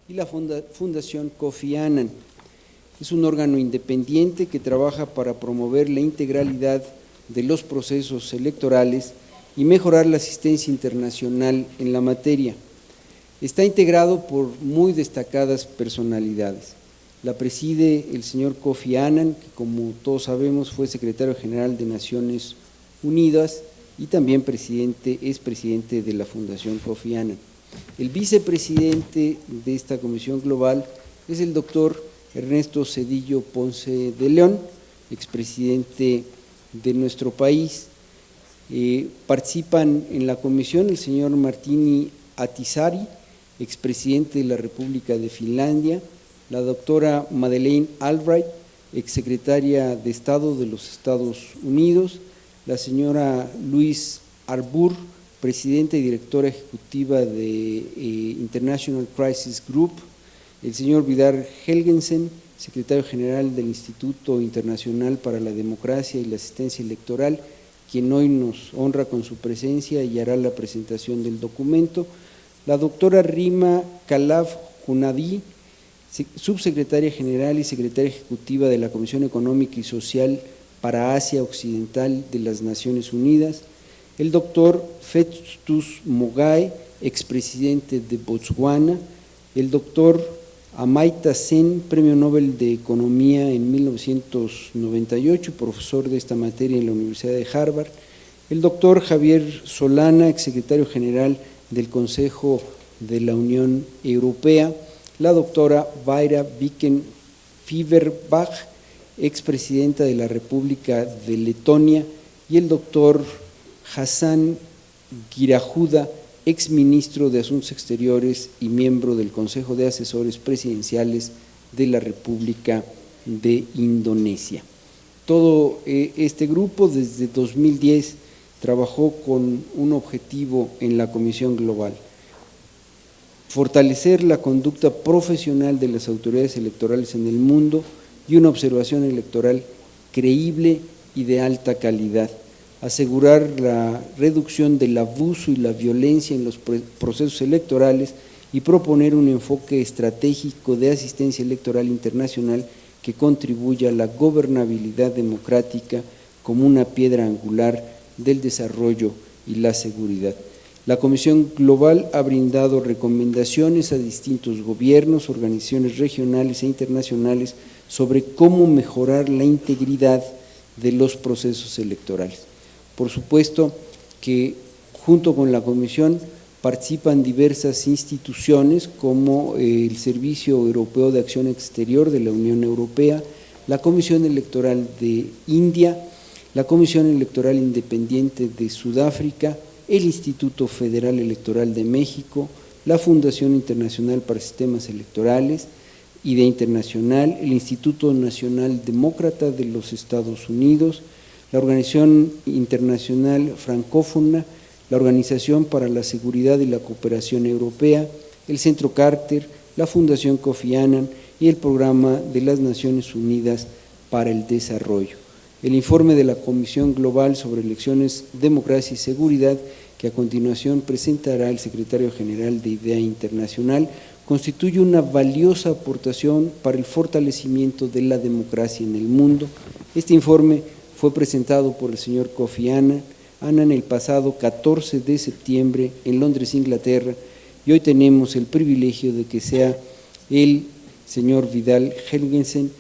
y la Fundación Kofi Annan. Es un órgano independiente que trabaja para promover la integralidad de los procesos electorales y mejorar la asistencia internacional en la materia. Está integrado por muy destacadas personalidades. La preside el señor Kofi Annan, que como todos sabemos fue secretario general de Naciones Unidas y también es presidente de la Fundación Kofi Annan. El vicepresidente de esta Comisión Global es el doctor Ernesto Zedillo Ponce de León, expresidente de nuestro país. Participan en la comisión el señor Martini Ahtisaari, expresidente de la República de Finlandia, la doctora Madeleine Albright, exsecretaria de Estado de los Estados Unidos, la señora Louise Arbour, presidenta y directora ejecutiva de International Crisis Group, el señor Vidar Helgensen, secretario general del Instituto Internacional para la Democracia y la Asistencia Electoral, quien hoy nos honra con su presencia y hará la presentación del documento, la doctora Rima Khalaf Junadi, subsecretaria general y secretaria ejecutiva de la Comisión Económica y Social para Asia Occidental de las Naciones Unidas, el doctor Festus Mogae, expresidente de Botswana, el doctor Amartya Sen, Premio Nobel de Economía en 1998, profesor de esta materia en la Universidad de Harvard, el doctor Javier Solana, exsecretario general del Consejo de la Unión Europea, la doctora Vaira Viken-Fiverbach, expresidenta de la República de Letonia, y el doctor Hassan Girahuda, exministro de Asuntos Exteriores y miembro del Consejo de Asesores Presidenciales de la República de Indonesia. Todo este grupo desde 2010 trabajó con un objetivo en la Comisión Global: fortalecer la conducta profesional de las autoridades electorales en el mundo y una observación electoral creíble y de alta calidad, asegurar la reducción del abuso y la violencia en los procesos electorales y proponer un enfoque estratégico de asistencia electoral internacional que contribuya a la gobernabilidad democrática como una piedra angular del desarrollo y la seguridad. La Comisión Global ha brindado recomendaciones a distintos gobiernos, organizaciones regionales e internacionales sobre cómo mejorar la integridad de los procesos electorales. Por supuesto que junto con la Comisión participan diversas instituciones como el Servicio Europeo de Acción Exterior de la Unión Europea, la Comisión Electoral de India, la Comisión Electoral Independiente de Sudáfrica, el Instituto Federal Electoral de México, la Fundación Internacional para Sistemas Electorales, IDEA Internacional, el Instituto Nacional Demócrata de los Estados Unidos, la Organización Internacional Francófona, la Organización para la Seguridad y la Cooperación Europea, el Centro Carter, la Fundación Kofi Annan y el Programa de las Naciones Unidas para el Desarrollo. El informe de la Comisión Global sobre Elecciones, Democracia y Seguridad, que a continuación presentará el secretario general de IDEA Internacional, constituye una valiosa aportación para el fortalecimiento de la democracia en el mundo. Este informe fue presentado por el señor Kofi Annan el pasado 14 de septiembre en Londres, Inglaterra, y hoy tenemos el privilegio de que sea el señor Vidar Helgensen,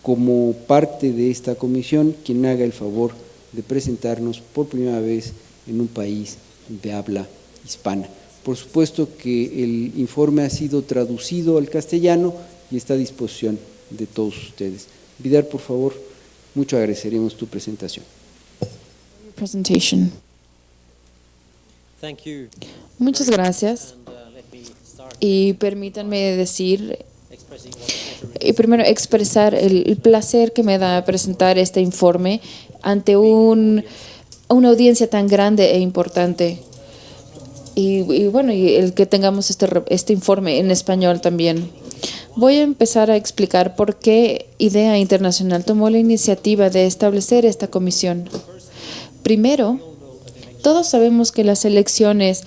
como parte de esta comisión, quien haga el favor de presentarnos por primera vez en un país de habla hispana. Por supuesto que el informe ha sido traducido al castellano y está a disposición de todos ustedes. Vidar, por favor, mucho agradeceremos tu presentación. Muchas gracias. Y permítanme decir, y primero expresar el placer que me da presentar este informe ante una audiencia tan grande e importante. Y bueno, y el que tengamos este informe en español también. Voy a empezar a explicar por qué IDEA Internacional tomó la iniciativa de establecer esta comisión. Primero, todos sabemos que las elecciones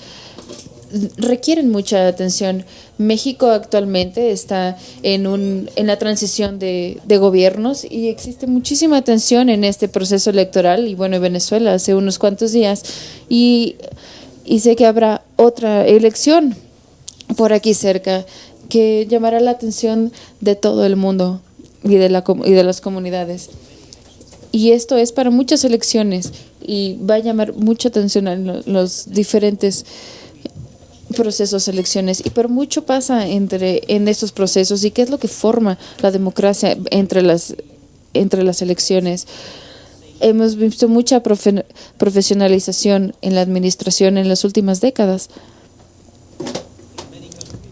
requieren mucha atención. México actualmente está en la transición de gobiernos y existe muchísima tensión en este proceso electoral. Y bueno, en Venezuela hace unos cuantos días y sé que habrá otra elección por aquí cerca que llamará la atención de todo el mundo y de las comunidades. Y esto es para muchas elecciones y va a llamar mucha atención a los diferentes procesos, elecciones, pero mucho pasa en estos procesos. ¿Y qué es lo que forma la democracia entre las elecciones? Hemos visto mucha profesionalización en la administración en las últimas décadas.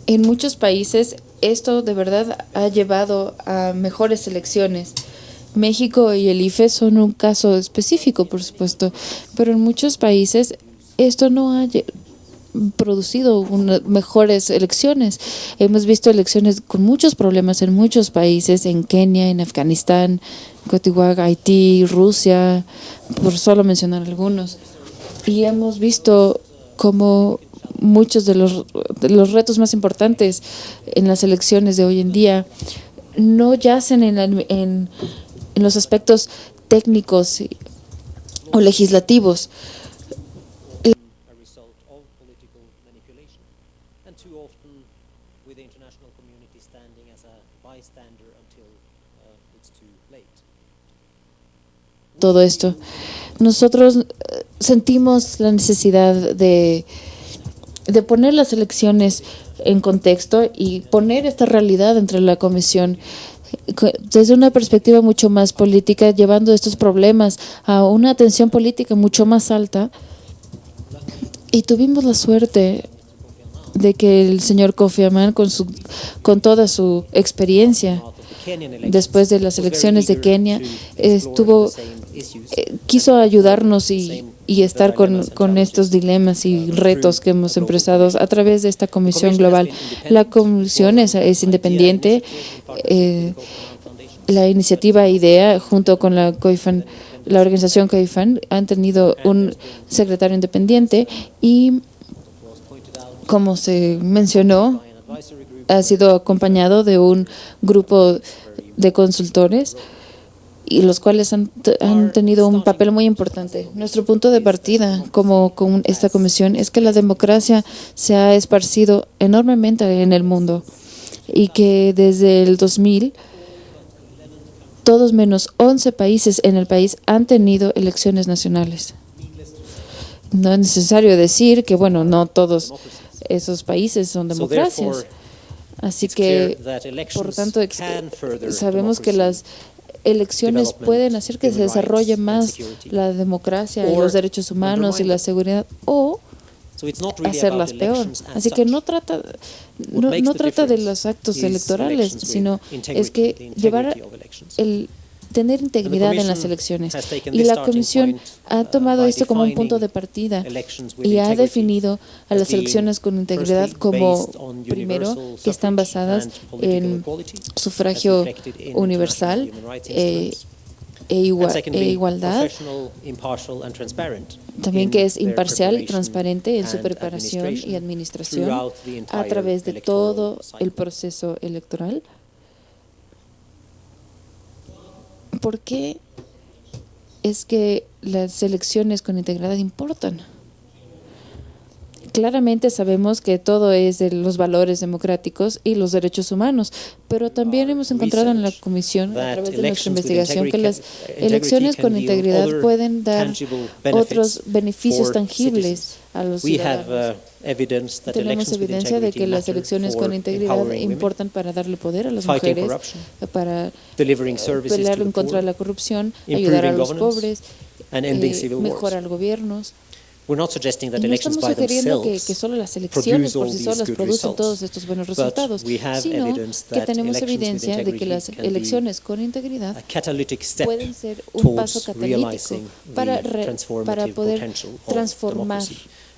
En muchos países esto de verdad ha llevado a mejores elecciones. México y el IFE son un caso específico, por supuesto, pero en muchos países esto no ha producido mejores elecciones. Hemos visto elecciones con muchos problemas en muchos países, en Kenia, en Afganistán, Cotihuac, Haití, Rusia, por solo mencionar algunos. Y hemos visto cómo muchos de los retos más importantes en las elecciones de hoy en día no yacen en los aspectos técnicos o legislativos. Todo esto, nosotros sentimos la necesidad de poner las elecciones en contexto y poner esta realidad entre la Comisión desde una perspectiva mucho más política, llevando estos problemas a una atención política mucho más alta. Y tuvimos la suerte de que el señor Kofi Annan, con toda su experiencia después de las elecciones de Kenia, quiso ayudarnos y estar con estos dilemas y retos que hemos empezado a través de esta Comisión Global. La Comisión es independiente. La iniciativa IDEA, junto con la organización COIFAN, han tenido un secretario independiente y, como se mencionó, ha sido acompañado de un grupo de consultores y los cuales han tenido un papel muy importante. Nuestro punto de partida con esta comisión es que la democracia se ha esparcido enormemente en el mundo y que desde el 2000 todos menos 11 países en el país han tenido elecciones nacionales. No es necesario decir que, bueno, no todos esos países son democracias. Así que, por tanto, sabemos que las elecciones pueden hacer que se desarrolle más la democracia y los derechos humanos y la seguridad, o hacerlas peor. Así que no trata de los actos electorales, sino es que tener integridad en las elecciones. Y la Comisión ha tomado esto como un punto de partida y ha definido a las elecciones con integridad como, primero, que están basadas en sufragio universal e igualdad. También que es imparcial, transparente en su preparación y administración a través de todo el proceso electoral. ¿Por qué es que las elecciones con integridad importan? Claramente sabemos que todo es de los valores democráticos y los derechos humanos, pero también hemos encontrado en la Comisión, a través de nuestra investigación, que las elecciones con integridad pueden dar otros beneficios tangibles a los ciudadanos. Tenemos evidencia de que las elecciones con integridad importan para darle poder a las mujeres, para pelear en contra de la corrupción, ayudar a los pobres, mejorar gobiernos. No estamos sugiriendo que solo las elecciones por sí solas producen todos estos buenos resultados, sino que tenemos evidencia de que las elecciones con integridad pueden ser un paso catalítico para poder transformar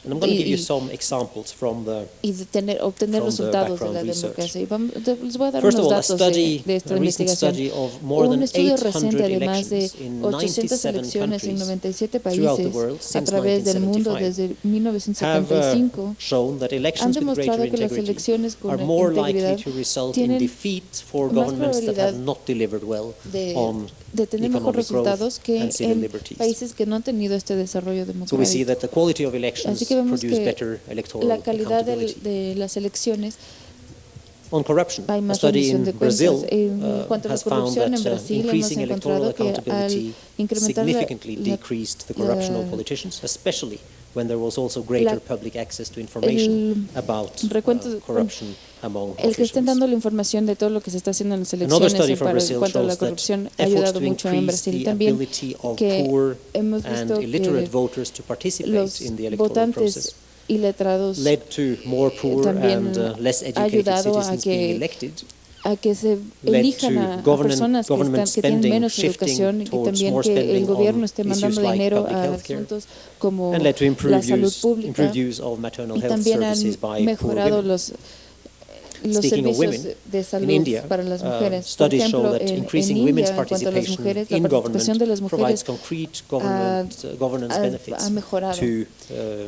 And I'm going to give you some examples from the obtener from the resultados de la background research. democracia. Les voy a dar First unos of all, datos de esta a recent investigación. study of more Un than estudio 800 reciente de más de elections in 800 97 elecciones en countries 97 throughout the países world a since través del mundo 1975 desde have 1975 shown that han elections with greater demostrado que las integrity elecciones are con more integridad likely to result in tienen defeat for más governments that probabilidad have not delivered well on de tener mejores economic growth resultados que and civil en liberties. países que no han tenido este desarrollo So we see democrático. that the quality of elections Así que vemos produce que better electoral la calidad accountability. de las elecciones On corruption, hay a más study rendición in de cuentas. Brazil En cuanto a la has found corrupción en that Brasil, hemos increasing electoral encontrado que al accountability incrementar significantly decreased the corruption of politicians, especially when there was also greater public access to information about corruption among el que estén officials. dando la información de todo lo que se está haciendo en las Another elecciones study from en Brazil cuanto a la shows that corrupción ha efforts ayudado to mucho en increase Brasil the también, ability of que poor hemos and visto illiterate que voters to participate los in the electoral votantes process y letrados led to more poor también and less ha educated ayudado a citizens being que elected. a que se Led elijan to a government personas que tienen spending menos shifting educación y towards también more que spending el gobierno on esté issues mandando like dinero public a healthcare, asuntos como and led to la salud pública, improved use of maternal y health también han services by poor mejorado women. los Speaking of servicios women, de salud in India, para las mujeres. Por studies show ejemplo, that en increasing India, women's en cuanto a las participation mujeres, la in participación de las government provides mujeres concrete governance benefits ha mejorado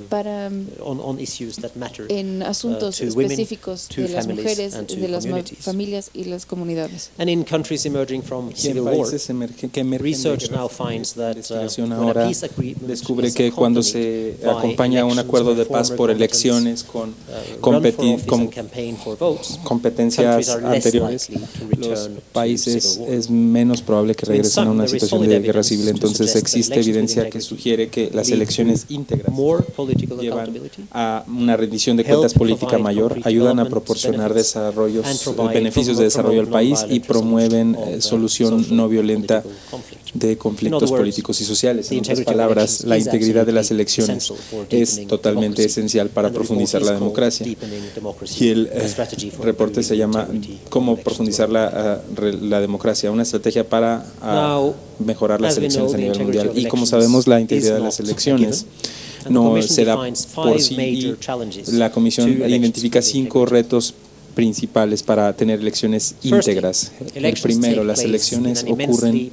para on issues that matter en asuntos to women, específicos to de las families, mujeres, and to de las communities. familias y las comunidades. And in countries emerging from Y en civil war, países que emergen de research guerras now civiles, finds la that investigación when a ahora peace agreement descubre is que cuando se accompanied by acompaña a un elections acuerdo de where paz former por combatants, elecciones con run for office and campaign for votes, competencias countries are less anteriores, likely to los return to países civil war. es menos probable que So in regresen a sum, una there is situación solid de guerra evidence civil. to Entonces suggest that existe elections with evidencia que integrity sugiere que las lead elecciones to íntegras more political llevan accountability, a una rendición de help cuentas política provide mayor, concrete ayudan a development proporcionar benefits, desarrollos, and provide beneficios de desarrollo al país y non-violent promueven resolution of solución social no and violenta political conflict. de In conflictos other words, políticos y sociales. the En otras integrity of palabras, elections la is integridad de las absolutely elecciones essential for es deepening totalmente democracy. esencial para And the report profundizar is la called democracia. Deepening Democracy, Y el a strategy for reporte se improving llama integrity of Cómo elections profundizar la democracia, una estrategia para Now, mejorar las as we elecciones know, a the nivel integrity mundial. of Y como elections sabemos, la is integridad de not las a elecciones given. And the no Commission se da defines por five sí major y challenges la Comisión to elections identifica with 5 integrity. retos principales para tener elecciones íntegras. El primero, las elecciones ocurren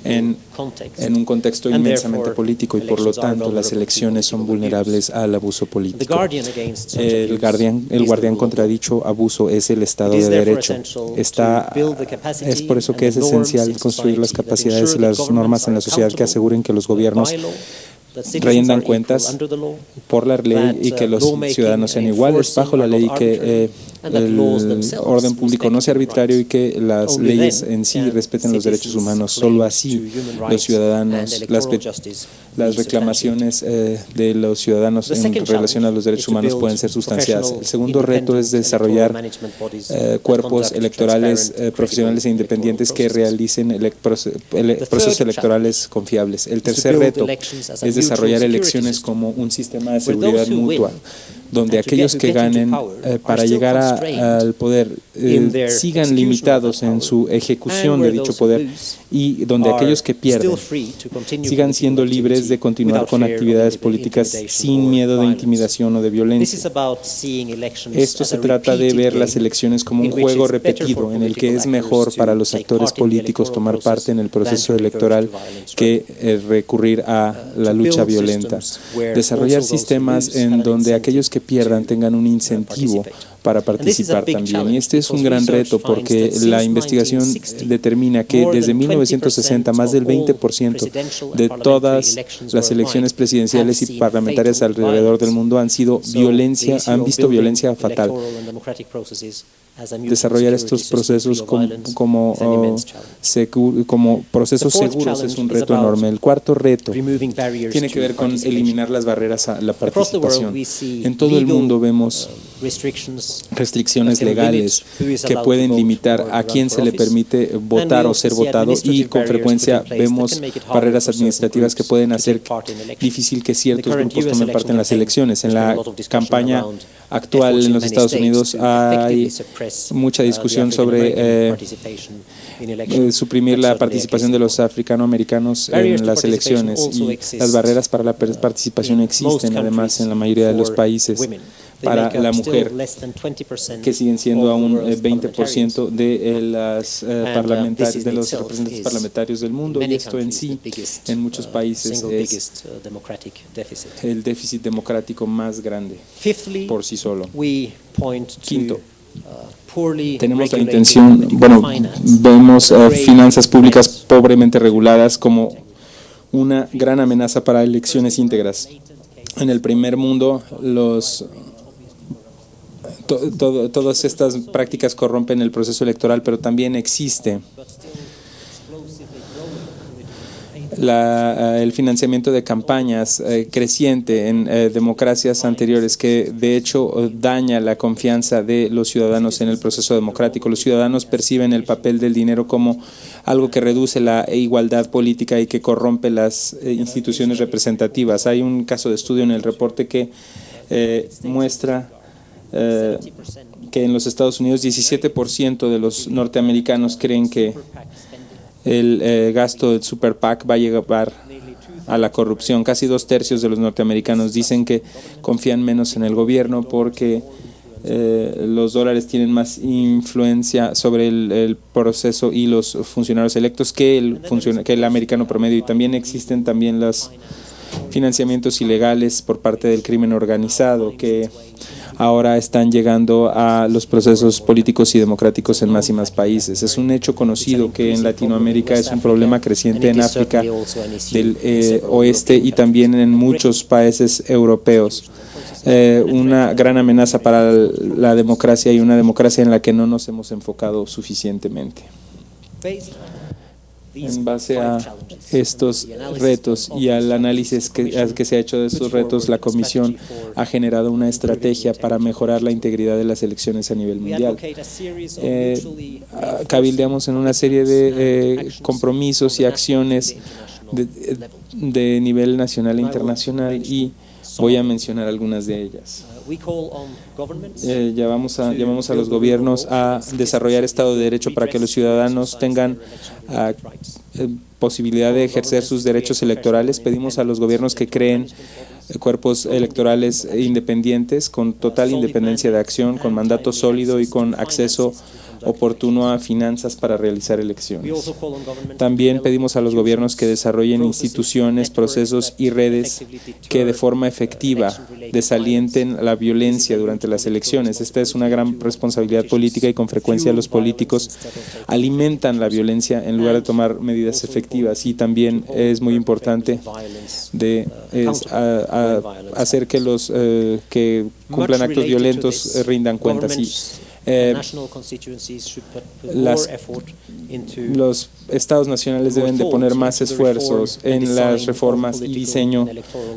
en un contexto inmensamente político y por lo tanto las elecciones son vulnerables al abuso político. El guardián contra dicho abuso es el Estado de Derecho. Es por eso que es esencial construir las capacidades y las normas en la sociedad que aseguren que los gobiernos rindan cuentas por la ley y que los ciudadanos sean iguales bajo la ley, que el orden público no sea arbitrario y que las leyes en sí respeten los derechos humanos. Solo así los ciudadanos, las reclamaciones de los ciudadanos en relación a los derechos humanos pueden ser sustanciadas. El segundo reto es desarrollar cuerpos electorales profesionales e independientes que realicen procesos electorales confiables. El tercer reto es desarrollar elecciones como un sistema de seguridad mutua, donde aquellos que ganen para llegar al poder sigan limitados en su ejecución de dicho poder, y donde aquellos que pierden sigan siendo libres de continuar con actividades políticas sin miedo de intimidación o de violencia. Esto se trata de ver las elecciones como un juego repetido en el que es mejor para los actores políticos tomar parte en el proceso electoral que recurrir a la lucha violenta. Desarrollar sistemas en donde aquellos que pierdan tengan un incentivo para participar también. Y este es un gran reto porque la investigación determina que desde 1960 más del 20% de todas las elecciones presidenciales y parlamentarias alrededor del mundo han visto violencia fatal. Desarrollar estos procesos como procesos seguros es un reto enorme. El cuarto reto tiene que ver con eliminar las barreras a la participación. En todo el mundo vemos restricciones legales que pueden limitar a quién se le permite votar o ser votado, y con frecuencia vemos barreras administrativas que pueden hacer difícil que ciertos grupos tomen parte en las elecciones. En la campaña actual en los Estados Unidos hay mucha discusión sobre suprimir la participación de los africanoamericanos en las elecciones, y las barreras para la participación existen además en la mayoría de los países para la mujer, que siguen siendo aún 20% de las parlamentarias, de los representantes parlamentarios del mundo, y esto en sí en muchos países es el déficit democrático más grande por sí solo. Quinto, tenemos la intención, vemos finanzas públicas pobremente reguladas como una gran amenaza para elecciones íntegras. En el primer mundo, todas estas prácticas corrompen el proceso electoral, pero también existe el financiamiento de campañas creciente en democracias anteriores, que de hecho daña la confianza de los ciudadanos en el proceso democrático. Los ciudadanos perciben el papel del dinero como algo que reduce la igualdad política y que corrompe las instituciones representativas. Hay un caso de estudio en el reporte que muestra que en los Estados Unidos 17% de los norteamericanos creen que el gasto del Super PAC va a llevar a la corrupción. Casi 2/3 de los norteamericanos dicen que confían menos en el gobierno porque los dólares tienen más influencia sobre el proceso y los funcionarios electos que el americano promedio. Y también existen los financiamientos ilegales por parte del crimen organizado que ahora están llegando a los procesos políticos y democráticos en más y más países. Es un hecho conocido que en Latinoamérica es un problema creciente, en África del oeste y también en muchos países europeos. Una gran amenaza para la democracia, y una democracia en la que no nos hemos enfocado suficientemente. En base a estos retos y al análisis que se ha hecho de estos retos, la Comisión ha generado una estrategia para mejorar la integridad de las elecciones a nivel mundial. Cabildeamos en una serie de compromisos y acciones de nivel nacional e internacional, y voy a mencionar algunas de ellas. Llamamos a los gobiernos a desarrollar Estado de Derecho para que los ciudadanos tengan posibilidad de ejercer sus derechos electorales. Pedimos a los gobiernos que creen cuerpos electorales independientes, con total independencia de acción, con mandato sólido y con acceso oportuno a finanzas para realizar elecciones. También pedimos a los gobiernos que desarrollen instituciones, procesos y redes que de forma efectiva desalienten la violencia durante las elecciones. Esta es una gran responsabilidad política, y con frecuencia los políticos alimentan la violencia en lugar de tomar medidas efectivas. Y también es muy importante hacer que los que cumplan actos violentos rindan cuentas. Los estados nacionales deben de poner más esfuerzos en las reformas y diseño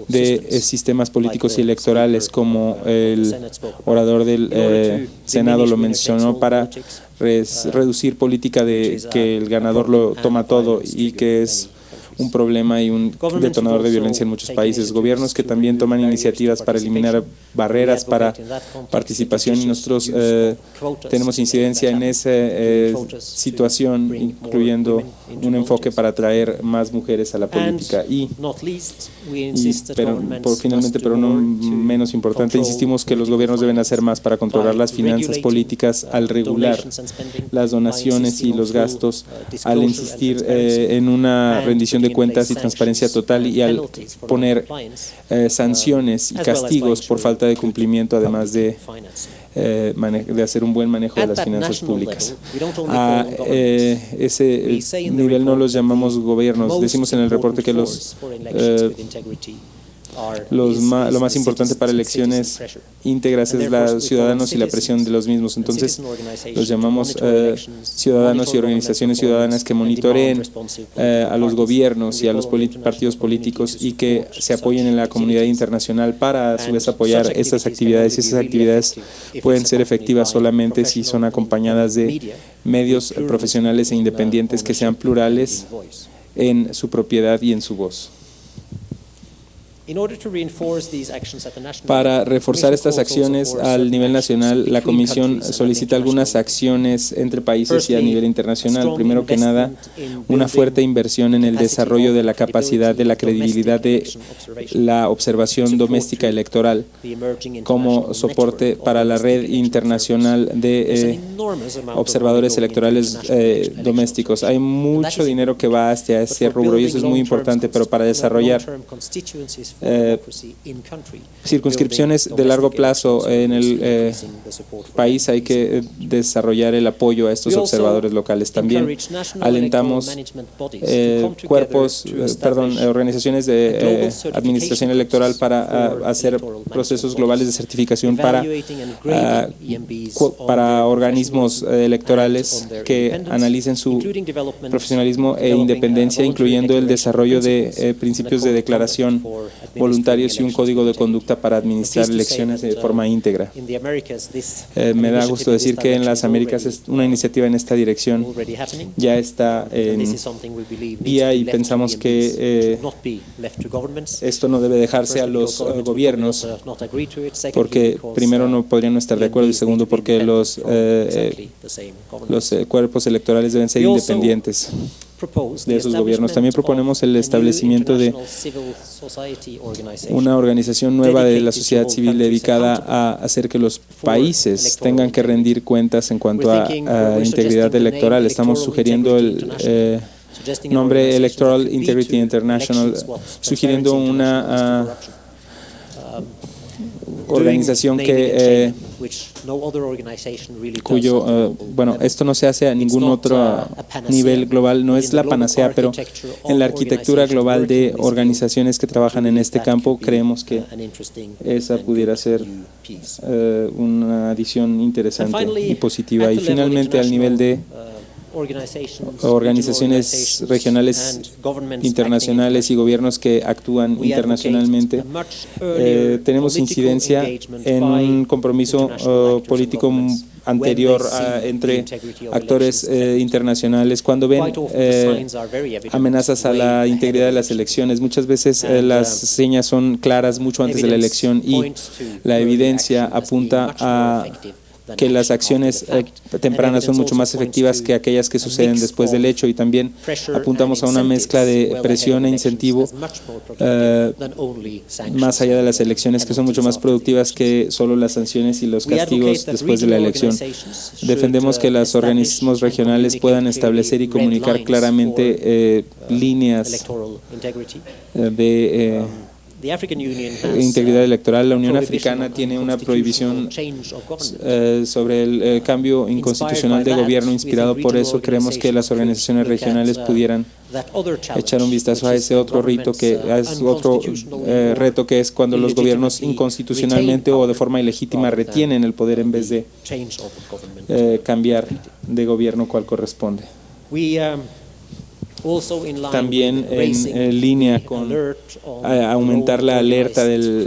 de sistemas políticos y electorales, como el orador del Senado lo mencionó, para reducir política de que el ganador lo toma todo, y que es un problema y un detonador de violencia en muchos países. Gobiernos que también toman iniciativas para eliminar barreras para participación, y nosotros tenemos incidencia en esa situación, incluyendo un enfoque para atraer más mujeres a la política. Pero no menos importante, insistimos que los gobiernos deben hacer más para controlar las finanzas públicas al regular las donaciones y los gastos, al insistir en una rendición de cuentas y transparencia total, y al poner sanciones y castigos por falta de cumplimiento, además de hacer un buen manejo de las finanzas públicas. A ese nivel no los llamamos gobiernos. Decimos en el reporte que los lo más importante para elecciones íntegras es los ciudadanos y la presión de los mismos. Entonces, los llamamos ciudadanos y organizaciones ciudadanas que monitoreen a los gobiernos y a los partidos políticos y que se apoyen en la comunidad internacional para a su vez apoyar estas actividades. Y esas actividades pueden ser efectivas solamente si son acompañadas de medios profesionales e independientes que sean plurales en su propiedad y en su voz. Para reforzar estas acciones al nivel nacional, la Comisión solicita algunas acciones entre países y a nivel internacional. Primero que nada, una fuerte inversión en el desarrollo de la capacidad de la credibilidad de la observación doméstica electoral como soporte para la red internacional de observadores electorales domésticos. Hay mucho dinero que va hacia ese rubro y eso es muy importante, pero para desarrollar circunscripciones de largo plazo en el país hay que desarrollar el apoyo a estos observadores locales. También alentamos organizaciones de administración electoral para hacer procesos globales de certificación para organismos electorales que analicen su profesionalismo e independencia, incluyendo el desarrollo de principios de declaración voluntarios y un código de conducta para administrar elecciones de forma íntegra. Me da gusto decir que en las Américas una iniciativa en esta dirección ya está en vía y pensamos que esto no debe dejarse a los gobiernos porque primero no podrían no estar de acuerdo y segundo porque los cuerpos electorales deben ser independientes de esos gobiernos. También proponemos el establecimiento de una organización nueva de la sociedad civil dedicada a hacer que los países tengan que rendir cuentas en cuanto a integridad electoral. Estamos sugiriendo el nombre Electoral Integrity International, sugiriendo una organización esto no se hace a ningún otro nivel global, no es la panacea, pero en la arquitectura global de organizaciones que trabajan en este campo, creemos que esa pudiera ser una adición interesante y positiva. Y finalmente, al nivel de organizaciones regionales, internacionales y gobiernos que actúan internacionalmente, tenemos incidencia en un compromiso político anterior entre actores internacionales cuando ven amenazas a la integridad de las elecciones. Muchas veces las señas son claras mucho antes de la elección y la evidencia apunta a que las acciones tempranas son mucho más efectivas que aquellas que suceden después del hecho, y también apuntamos a una mezcla de presión e incentivo más allá de las elecciones, que son mucho más productivas que solo las sanciones y los castigos después de la elección. Defendemos que los organismos regionales puedan establecer y comunicar claramente líneas de integridad electoral. La Unión Africana tiene una prohibición sobre el cambio inconstitucional de gobierno. Inspirado por eso, creemos que las organizaciones regionales pudieran echar un vistazo a ese otro reto que es cuando los gobiernos inconstitucionalmente o de forma ilegítima retienen el poder en vez de cambiar de gobierno cual corresponde. También en línea con aumentar la alerta del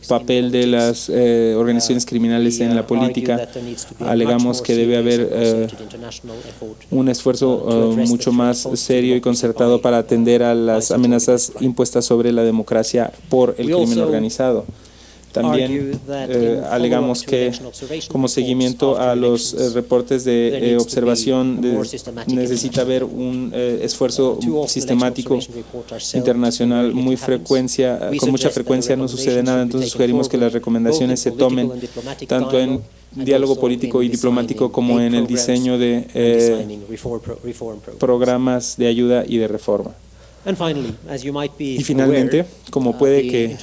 papel de las organizaciones criminales en la política, alegamos que debe haber un esfuerzo mucho más serio y concertado para atender a las amenazas impuestas sobre la democracia por el crimen organizado. También alegamos que como seguimiento a los reportes de observación necesita haber un esfuerzo sistemático internacional. Con mucha frecuencia no sucede nada, entonces sugerimos que las recomendaciones se tomen tanto en diálogo político y diplomático como en el diseño de programas de ayuda y de reforma. Y finalmente, como puede que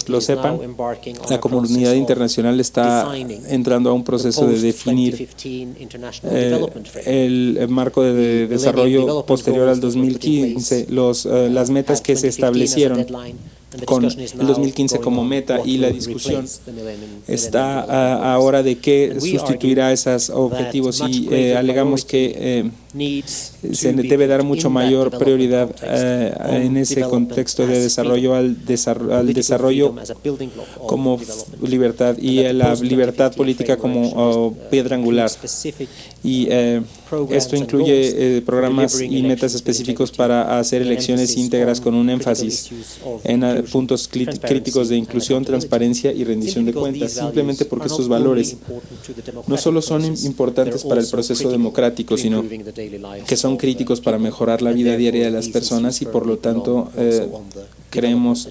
lo sepan, la comunidad internacional está entrando a un proceso de definir el marco de desarrollo posterior al 2015, las metas que se establecieron con el 2015 como meta, y la discusión está ahora de qué sustituirá esos objetivos, y alegamos que se debe dar mucho mayor prioridad en ese contexto de desarrollo al desarrollo como libertad, y la libertad política como piedra angular. Y esto incluye programas y metas específicos para hacer elecciones íntegras con un énfasis en puntos críticos de inclusión, transparencia y rendición de cuentas, simplemente porque estos valores no solo son importantes para el proceso democrático, sino que son críticos para mejorar la vida diaria de las personas, y por lo tanto creemos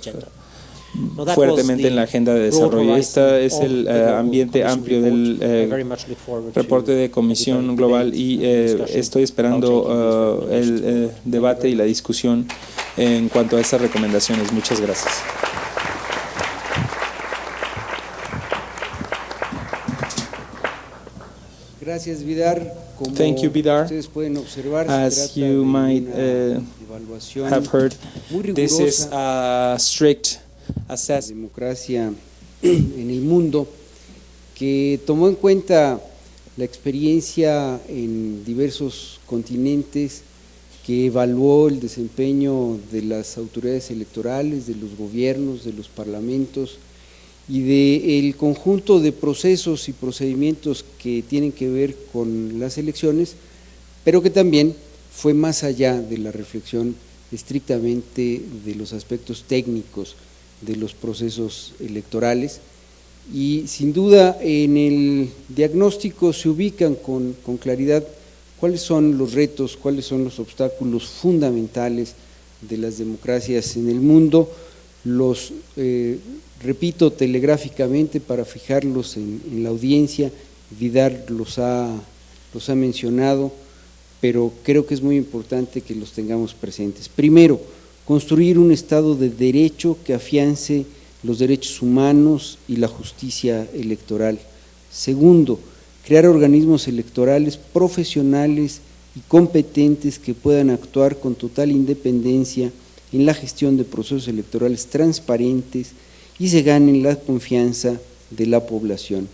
fuertemente en la agenda de desarrollo. Este es el ambiente amplio del reporte de Comisión Global, y estoy esperando el debate y la discusión en cuanto a estas recomendaciones. Muchas gracias. Gracias, Vidar. Como Thank you, Vidar. ustedes pueden observar, as you might have heard, this is a strict assessment. Democracia en el mundo, que tomó en cuenta la experiencia en diversos continentes, que evaluó el desempeño de las autoridades electorales, de los gobiernos, de los parlamentos y del conjunto de procesos y procedimientos que tienen que ver con las elecciones, pero que también fue más allá de la reflexión estrictamente de los aspectos técnicos de los procesos electorales, y sin duda en el diagnóstico se ubican con claridad cuáles son los retos, cuáles son los obstáculos fundamentales de las democracias en el mundo. Los repito telegráficamente para fijarlos en la audiencia. Vidar los ha mencionado, pero creo que es muy importante que los tengamos presentes. Primero, construir un Estado de Derecho que afiance los derechos humanos y la justicia electoral. Segundo, crear organismos electorales profesionales y competentes que puedan actuar con total independencia en la gestión de procesos electorales transparentes y se ganen la confianza de la población.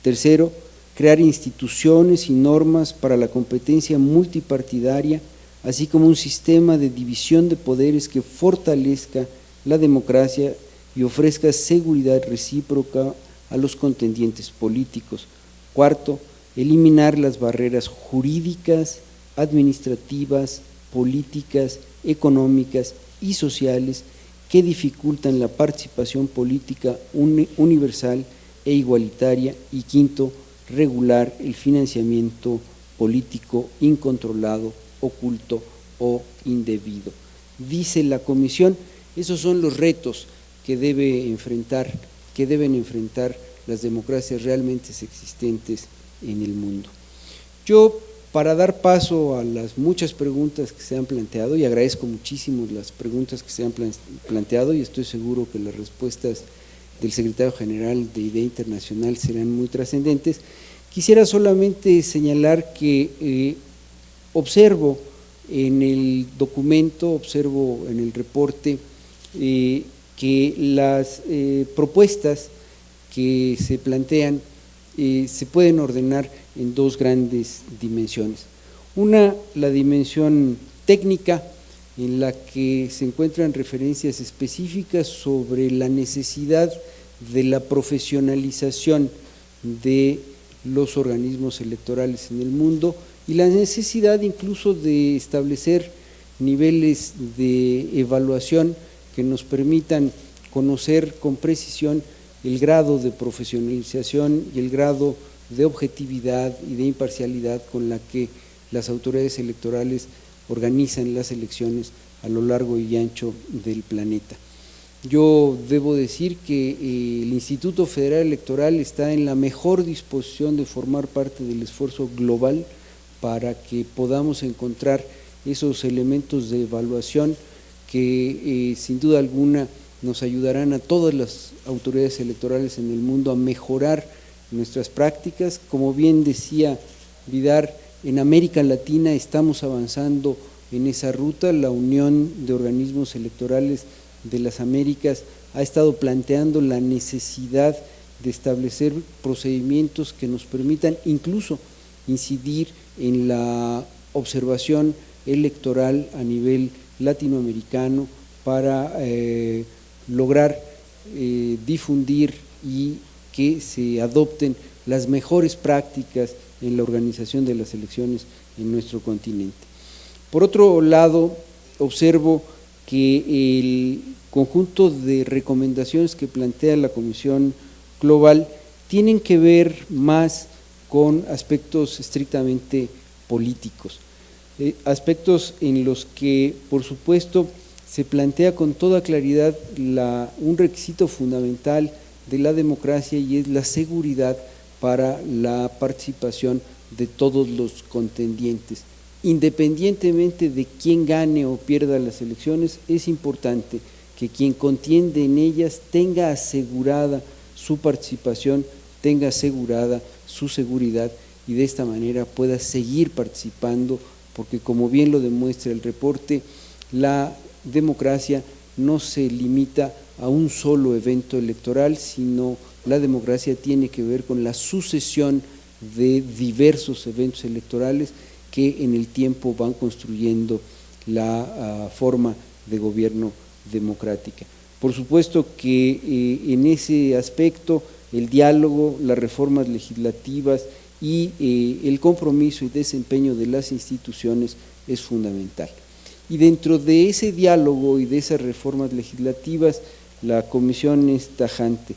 Tercero, crear instituciones y normas para la competencia multipartidaria, así como un sistema de división de poderes que fortalezca la democracia y ofrezca seguridad recíproca a los contendientes políticos. Cuarto, eliminar las barreras jurídicas, administrativas, políticas, económicas y sociales que dificultan la participación política universal e igualitaria. Y quinto, regular el financiamiento político incontrolado, oculto o indebido. Dice la Comisión, esos son los retos que deben enfrentar las democracias realmente existentes en el mundo. Yo, para dar paso a las muchas preguntas que se han planteado, y agradezco muchísimo las preguntas que se han planteado, y estoy seguro que las respuestas del secretario general de IDEA Internacional serán muy trascendentes, quisiera solamente señalar que observo en el documento, observo en el reporte que las propuestas que se plantean se pueden ordenar en dos grandes dimensiones. Una, la dimensión técnica, en la que se encuentran referencias específicas sobre la necesidad de la profesionalización de los organismos electorales en el mundo y la necesidad incluso de establecer niveles de evaluación que nos permitan conocer con precisión el grado de profesionalización y el grado de objetividad y de imparcialidad con la que las autoridades electorales organizan las elecciones a lo largo y ancho del planeta. Yo debo decir que el Instituto Federal Electoral está en la mejor disposición de formar parte del esfuerzo global para que podamos encontrar esos elementos de evaluación que sin duda alguna nos ayudarán a todas las autoridades electorales en el mundo a mejorar nuestras prácticas. Como bien decía Vidar, en América Latina estamos avanzando en esa ruta. La Unión de Organismos Electorales de las Américas ha estado planteando la necesidad de establecer procedimientos que nos permitan incluso incidir en la observación electoral a nivel latinoamericano para lograr difundir y que se adopten las mejores prácticas en la organización de las elecciones en nuestro continente. Por otro lado, observo que el conjunto de recomendaciones que plantea la Comisión Global tienen que ver más con aspectos estrictamente políticos, aspectos en los que, por supuesto, se plantea con toda claridad un requisito fundamental de la democracia, y es la seguridad para la participación de todos los contendientes. Independientemente de quién gane o pierda las elecciones, es importante que quien contiende en ellas tenga asegurada su participación, tenga asegurada su seguridad, y de esta manera pueda seguir participando, porque como bien lo demuestra el reporte, la democracia no se limita a un solo evento electoral, sino la democracia tiene que ver con la sucesión de diversos eventos electorales que en el tiempo van construyendo la forma de gobierno democrática. Por supuesto que en ese aspecto el diálogo, las reformas legislativas y el compromiso y desempeño de las instituciones es fundamental. Y dentro de ese diálogo y de esas reformas legislativas, la Comisión es tajante: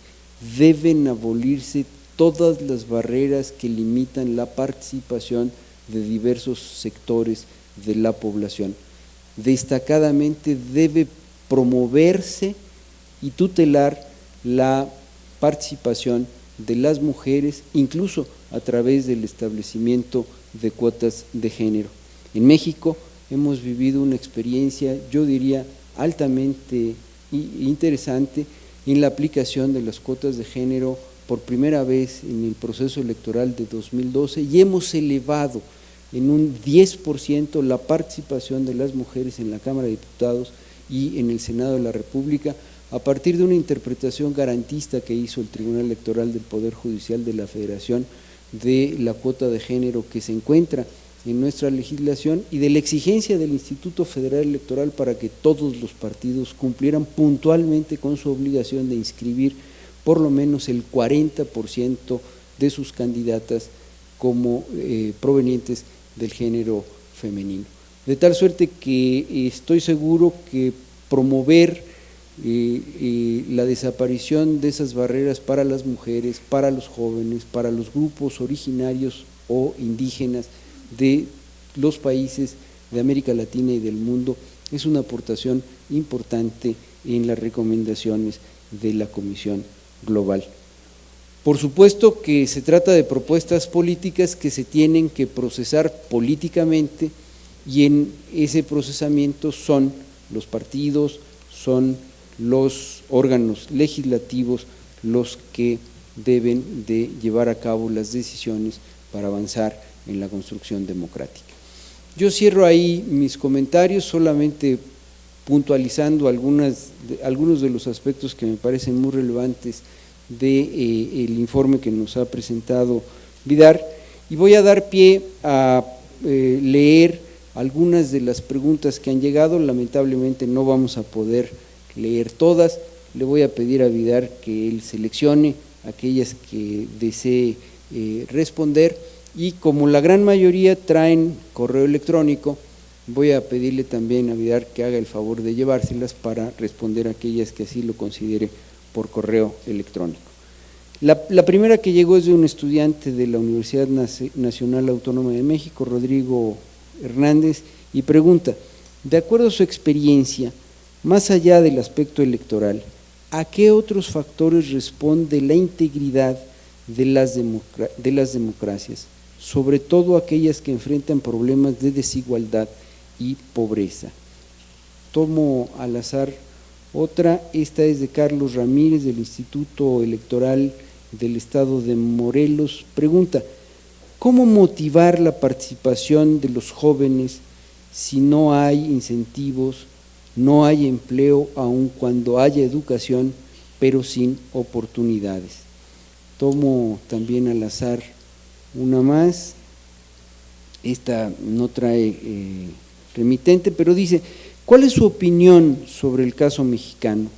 deben abolirse todas las barreras que limitan la participación de diversos sectores de la población. Destacadamente debe promoverse y tutelar la participación de las mujeres, incluso a través del establecimiento de cuotas de género. En México hemos vivido una experiencia, yo diría, altamente interesante en la aplicación de las cuotas de género por primera vez en el proceso electoral de 2012, y hemos elevado en un 10% la participación de las mujeres en la Cámara de Diputados y en el Senado de la República, a partir de una interpretación garantista que hizo el Tribunal Electoral del Poder Judicial de la Federación de la cuota de género que se encuentra en nuestra legislación, y de la exigencia del Instituto Federal Electoral para que todos los partidos cumplieran puntualmente con su obligación de inscribir por lo menos el 40% de sus candidatas como provenientes del género femenino. De tal suerte que estoy seguro que promover la desaparición de esas barreras para las mujeres, para los jóvenes, para los grupos originarios o indígenas de los países de América Latina y del mundo es una aportación importante en las recomendaciones de la Comisión Global. Por supuesto que se trata de propuestas políticas que se tienen que procesar políticamente, y en ese procesamiento son los partidos, son los órganos legislativos los que deben de llevar a cabo las decisiones para avanzar en la construcción democrática. Yo cierro ahí mis comentarios, solamente puntualizando algunos de los aspectos que me parecen muy relevantes del informe que nos ha presentado Vidar, y voy a dar pie a leer algunas de las preguntas que han llegado. Lamentablemente no vamos a poder leer todas, le voy a pedir a Vidar que él seleccione aquellas que desee responder, y como la gran mayoría traen correo electrónico, voy a pedirle también a Vidar que haga el favor de llevárselas para responder aquellas que así lo considere por correo electrónico. La primera que llegó es de un estudiante de la Universidad Nacional Autónoma de México, Rodrigo Hernández, y pregunta: de acuerdo a su experiencia, más allá del aspecto electoral, ¿a qué otros factores responde la integridad de las democracias, sobre todo aquellas que enfrentan problemas de desigualdad y pobreza? Tomo al azar otra, esta es de Carlos Ramírez del Instituto Electoral del Estado de Morelos. Pregunta: ¿cómo motivar la participación de los jóvenes si no hay incentivos No hay empleo aun cuando haya educación, pero sin oportunidades. Tomo también al azar una más. Esta no trae remitente, pero dice: ¿cuál es su opinión sobre el caso mexicano?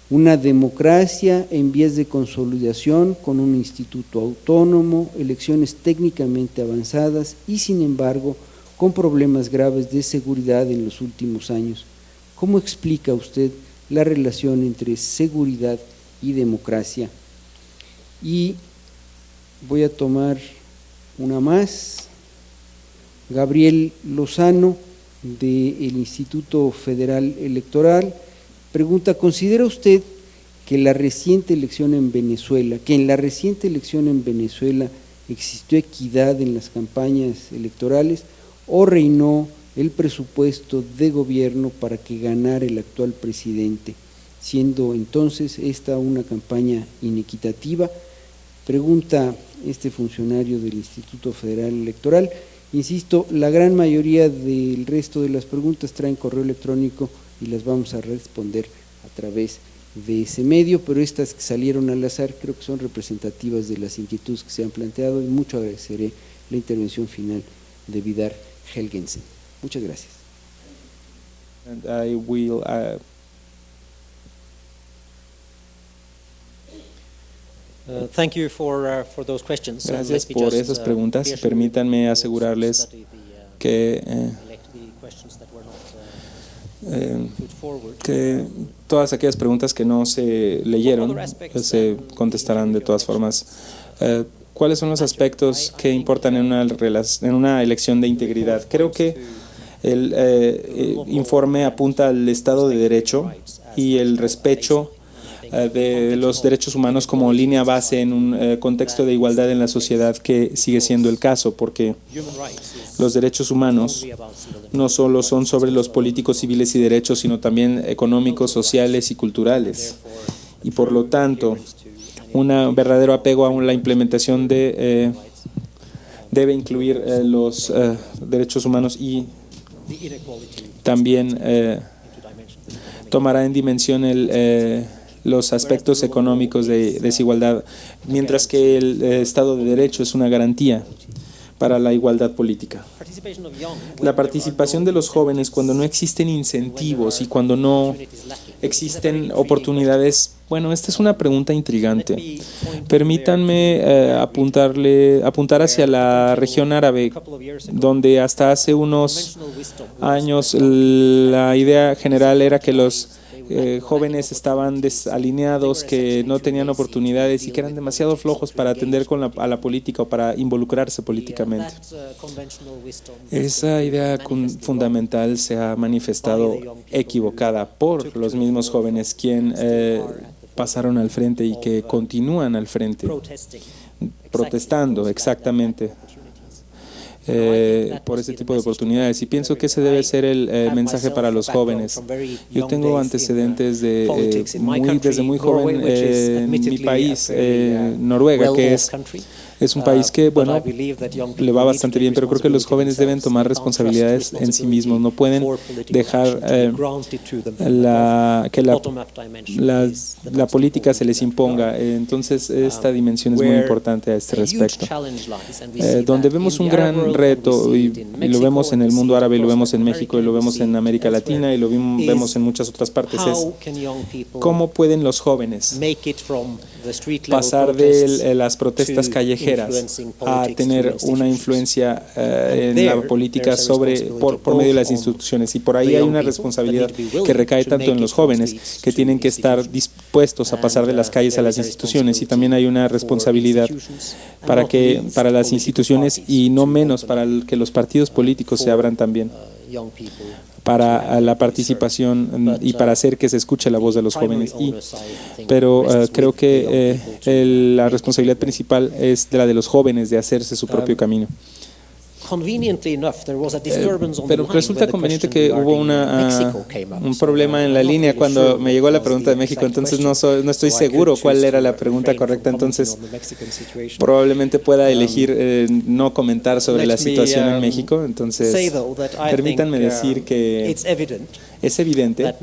Una democracia en vías de consolidación, con un instituto autónomo, elecciones técnicamente avanzadas y, sin embargo, con problemas graves de seguridad en los últimos años. ¿Cómo explica usted la relación entre seguridad y democracia? Y voy a tomar una más. Gabriel Lozano, del Instituto Federal Electoral, pregunta: ¿considera usted que en la reciente elección en Venezuela existió equidad en las campañas electorales o reinó el presupuesto de gobierno para que ganara el actual presidente, siendo entonces esta una campaña inequitativa? Pregunta este funcionario del Instituto Federal Electoral. Insisto, la gran mayoría del resto de las preguntas traen correo electrónico y las vamos a responder a través de ese medio, pero estas que salieron al azar creo que son representativas de las inquietudes que se han planteado, y mucho agradeceré la intervención final de Vidar Helgensen. Muchas gracias. And I will, Thank you for those questions. Gracias por esas preguntas. Permítanme asegurarles que todas aquellas preguntas que no se leyeron se contestarán de todas formas. ¿Cuáles son los aspectos que importan en una elección de integridad? Creo que el informe apunta al Estado de Derecho y el respeto de los derechos humanos como línea base en un contexto de igualdad en la sociedad, que sigue siendo el caso, porque los derechos humanos no solo son sobre los políticos, civiles y derechos, sino también económicos, sociales y culturales. Y por lo tanto, un verdadero apego a la implementación debe incluir los derechos humanos, y también tomará en dimensión los aspectos económicos de desigualdad, mientras que el Estado de Derecho es una garantía para la igualdad política. La participación de los jóvenes, cuando no existen incentivos y cuando no existen oportunidades. Bueno, esta es una pregunta intrigante. Permítanme apuntar hacia la región árabe, donde hasta hace unos años la idea general era que los jóvenes estaban desalineados, que no tenían oportunidades y que eran demasiado flojos para atender a la política o para involucrarse políticamente. Esa idea fundamental se ha manifestado equivocada por los mismos jóvenes, quienes pasaron al frente y que continúan al frente, protestando exactamente por ese tipo de oportunidades, y pienso que ese debe ser el mensaje para los jóvenes. Yo tengo antecedentes desde muy joven en mi país, Noruega, que es un país que, bueno, le va bastante bien, pero creo que los jóvenes deben tomar responsabilidades en sí mismos. No pueden dejar que la política se les imponga. Entonces, esta dimensión es muy importante a este respecto. Donde vemos un gran reto, y lo vemos en el mundo árabe, y lo vemos en México, y lo vemos en América Latina, y lo vemos en muchas otras partes, es cómo pueden los jóvenes pasar de las protestas callejeras a tener una influencia en la política por medio de las instituciones. Y por ahí hay una responsabilidad que recae tanto en los jóvenes, que tienen que estar dispuestos a pasar de las calles a las instituciones, y también hay una responsabilidad para las instituciones, y no menos para que los partidos políticos se abran también para la participación y para hacer que se escuche la voz de los jóvenes. Pero creo que la responsabilidad principal es de la de los jóvenes, de hacerse su propio camino. Pero resulta conveniente que hubo un problema en la línea cuando me llegó la pregunta de México, entonces no estoy seguro cuál era la pregunta correcta, entonces probablemente pueda elegir no comentar sobre la situación en México, entonces permítanme decir que es evidente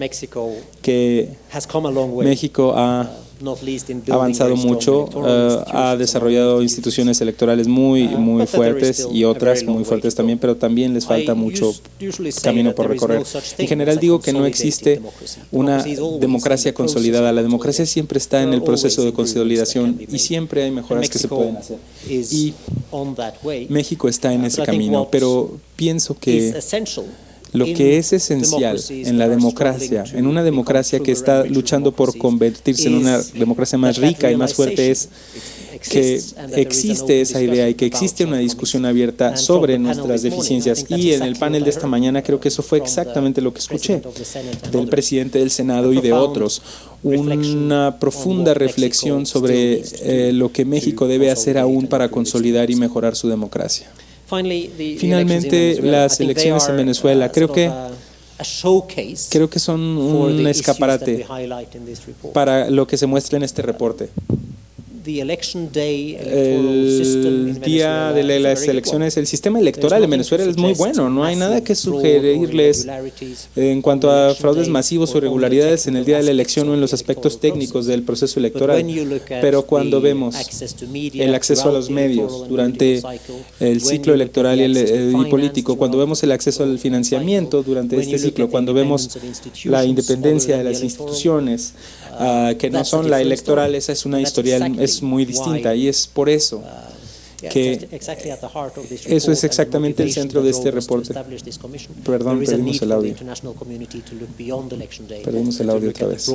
que México ha avanzado mucho, ha desarrollado instituciones electorales muy fuertes y otras muy fuertes también, pero también les falta mucho camino por recorrer. En general digo que no existe una democracia consolidada. La democracia siempre está en el proceso de consolidación y siempre hay mejoras que se pueden hacer. Y México está en ese camino, pero pienso que lo que es esencial en la democracia, en una democracia que está luchando por convertirse en una democracia más rica y más fuerte, es que existe esa idea y que existe una discusión abierta sobre nuestras deficiencias. Y en el panel de esta mañana creo que eso fue exactamente lo que escuché del presidente del Senado y de otros. Una profunda reflexión sobre lo que México debe hacer aún para consolidar y mejorar su democracia. Finalmente, las elecciones en Venezuela creo que son un escaparate para lo que se muestra en este reporte. El día de las elecciones, el sistema electoral en Venezuela es muy bueno, no hay nada que sugerirles en cuanto a fraudes masivos o irregularidades en el día de la elección o en los aspectos técnicos del proceso electoral, pero cuando vemos el acceso a los medios durante el ciclo electoral y político, cuando vemos el acceso al financiamiento durante este ciclo, cuando vemos la independencia de las instituciones que no son la electoral, esa es una historia muy distinta y es por eso que eso es exactamente el centro de este reporte. Perdón, perdimos el audio. Perdimos el audio otra vez.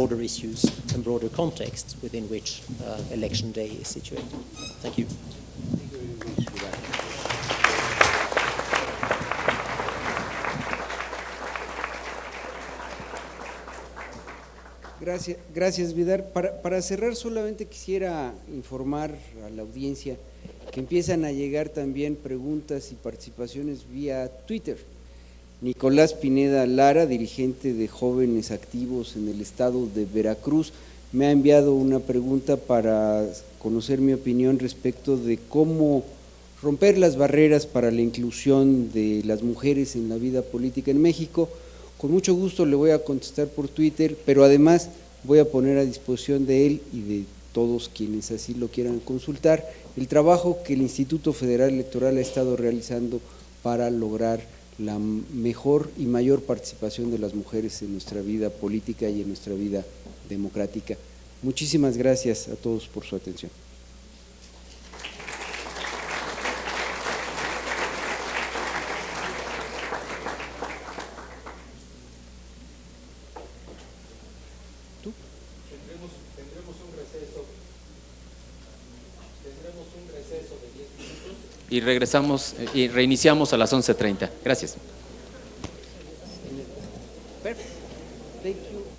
Gracias, Vidar. Para cerrar, solamente quisiera informar a la audiencia que empiezan a llegar también preguntas y participaciones vía Twitter. Nicolás Pineda Lara, dirigente de Jóvenes Activos en el estado de Veracruz, me ha enviado una pregunta para conocer mi opinión respecto de cómo romper las barreras para la inclusión de las mujeres en la vida política en México. Con mucho gusto le voy a contestar por Twitter, pero además voy a poner a disposición de él y de todos quienes así lo quieran consultar el trabajo que el Instituto Federal Electoral ha estado realizando para lograr la mejor y mayor participación de las mujeres en nuestra vida política y en nuestra vida democrática. Muchísimas gracias a todos por su atención. Y regresamos y reiniciamos a las 11:30. Gracias. Perfect. Thank you.